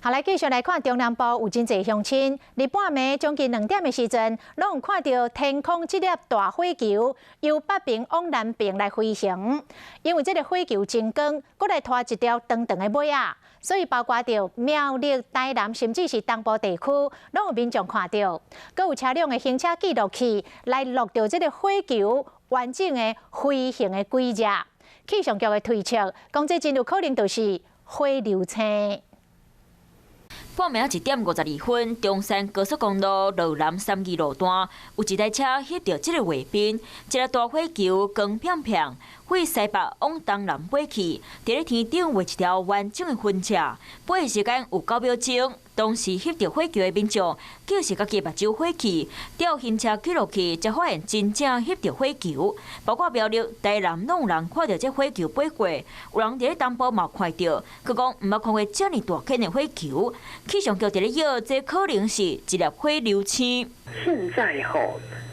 好，来继续来看中南部有真侪乡亲，日半暝将近2点的时阵，拢有看到天空一粒大火球由北边往南边来飞行。因为这个火球真光，搁来拖一条长长的尾啊，所以包括着苗栗、台南，甚至是东部地区，拢有民众看到，搁有车辆的行车记录器来录到这个火球完整的飞行的轨迹。气象局的推测，讲这真有可能就是火流星。 半暝1点52分，中山高速公路路南3期路段有一台车翕到这个画面，一个大火球光片片，飞西北往东南飞去，伫咧天顶画一条完整的分叉，飞的时间有9秒钟。当时翕到火球的民众，就是家己目睭火气，调行车记录器才发现真正翕到火球，包括苗栗、台南拢有人看到这火球飞过，有人伫咧东部嘛看到，佮讲毋捌看过这么大颗的火球。 气象局伫咧约，这可能是一粒火流星。现在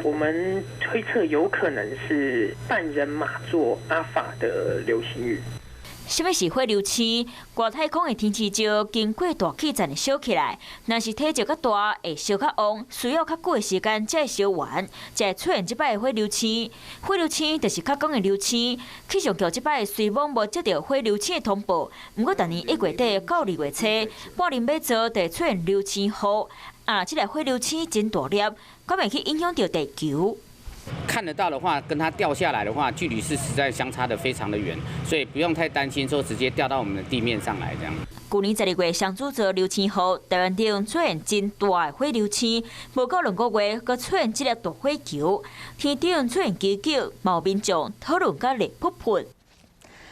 我们推测有可能是半人马座阿法的流星雨。 什么是火流星？外太空的天气石经过大气层烧起来，若是体积较大，会烧较旺，需要较久的时间才会烧完，才会出现即摆的火流星。火流星就是较光的流星。气象局即摆虽然无接到火流星的通报，不过今年1月底到2月初，半年马座就出现流星雨。这个火流星真大粒，敢会去影响到地球？ 看得到的话，跟它掉下来的话，距离是实在相差的非常的远，所以不用太担心说直接掉到我们的地面上来这样。去年12月上主座流星雨，台湾顶出现真大的火流星，无过2个月，佮出现这粒大火球，天顶出现几球，毛民众讨论甲热噗噗。